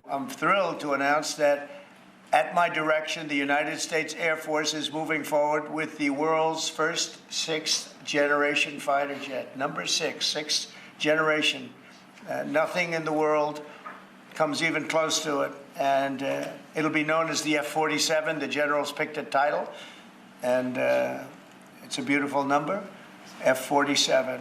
I'm thrilled to announce that at my direction, the United States Air Force is moving forward with the world's first sixth-generation fighter jet. Number sixth generation. Nothing in the world comes even close to it. And it'll be known as the F-47. The generals picked a title. And it's a beautiful number, F-47.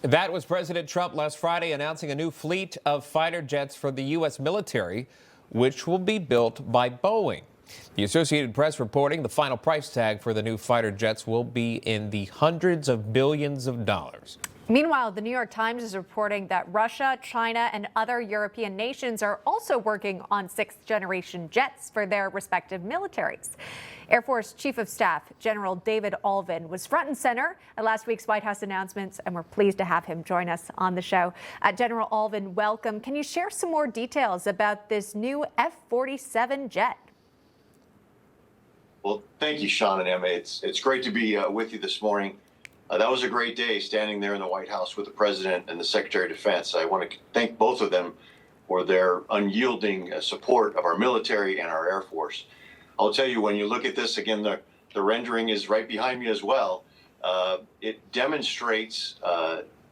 That was President Trump last Friday announcing a new fleet of fighter jets for the U.S. military, which will be built by Boeing. The Associated Press reporting the final price tag for the new fighter jets will be in the hundreds of billions of dollars. Meanwhile, the New York Times is reporting that Russia, China, and other European nations are also working on sixth-generation jets for their respective militaries. Air Force Chief of Staff General David Allvin was front and center at last week's White House announcements, and we're pleased to have him join us on the show. General Allvin, welcome. Can you share some more details about this new F-47 jet? Well, thank you, Sean and Emma. It's great to be with you this morning. That was a great day standing there in the White House with the President and the Secretary of Defense. I want to thank both of them for their unyielding support of our military and our Air Force. I'll tell you, when you look at this, again, the rendering is right behind me as well. It demonstrates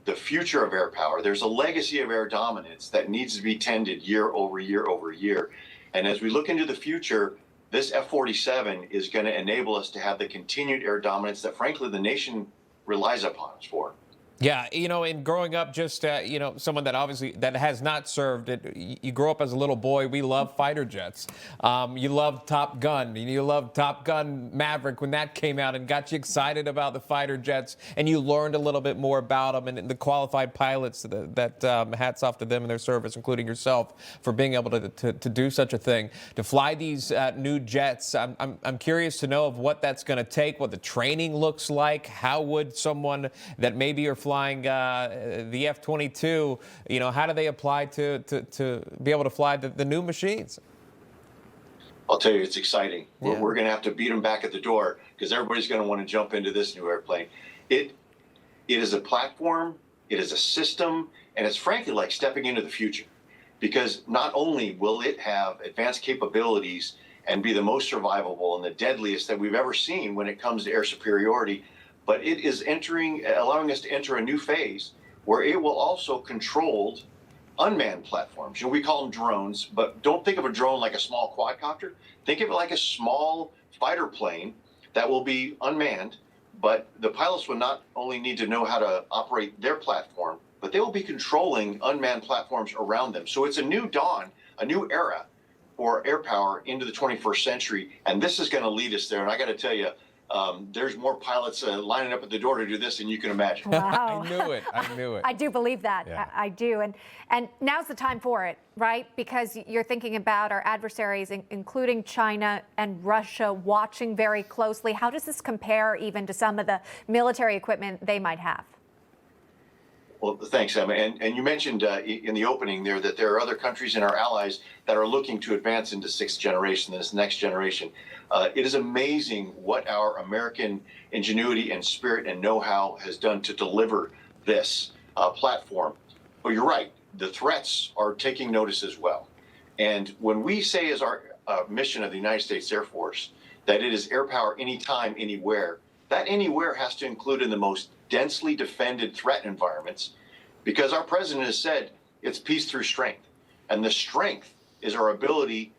the future of air power. There's a legacy of air dominance that needs to be tended year over year over year. And as we look into the future, this F-47 is going to enable us to have the continued air dominance that, frankly, the nation relies upon us for. Yeah, you know, in growing up, just, you know, someone that obviously that has not served it, you grow up as a little boy, we love fighter jets. You love Top Gun. You love Top Gun Maverick when that came out and got you excited about the fighter jets, and you learned a little bit more about them and the qualified pilots that hats off to them and their service, including yourself, for being able to do such a thing. To fly these new jets, I'm curious to know of what that's going to take, what the training looks like. How would someone that maybe are flying the F-22, you know, how do they apply to be able to fly the new machines? I'll tell you, it's exciting. Yeah. We're going to have to beat them back at the door because everybody's going to want to jump into this new airplane. It is a platform, it is a system, and it's frankly like stepping into the future, because not only will it have advanced capabilities and be the most survivable and the deadliest that we've ever seen when it comes to air superiority, but it is allowing us to enter a new phase where it will also control unmanned platforms. You know, we call them drones, but don't think of a drone like a small quadcopter. Think of it like a small fighter plane that will be unmanned, but the pilots will not only need to know how to operate their platform, but they will be controlling unmanned platforms around them. So it's a new dawn, a new era for air power into the 21st century, and this is going to lead us there. And I got to tell you, there's more pilots lining up at the door to do this than you can imagine. Wow. I knew it. I knew it. I do believe that. Yeah. I do. And now's the time for it, right? Because you're thinking about our adversaries, including China and Russia, watching very closely. How does this compare even to some of the military equipment they might have? Well, thanks, Emma. And you mentioned in the opening there that there are other countries and our allies that are looking to advance into sixth generation, this next generation. It is amazing what our American ingenuity and spirit and know-how has done to deliver this platform. But you're right, the threats are taking notice as well. And when we say as our mission of the United States Air Force that it is air power anytime, anywhere, that anywhere has to include in the most densely defended threat environments, because our president has said it's peace through strength. And the strength is our ability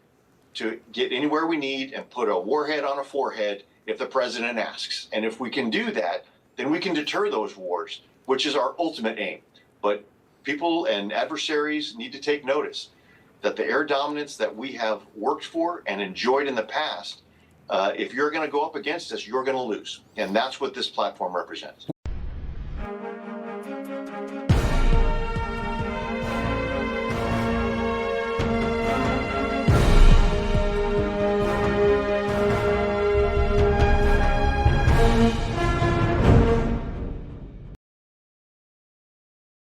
to get anywhere we need and put a warhead on a forehead if the president asks. And if we can do that, then we can deter those wars, which is our ultimate aim. But people and adversaries need to take notice that the air dominance that we have worked for and enjoyed in the past, if you're going to go up against us, you're going to lose. And that's what this platform represents.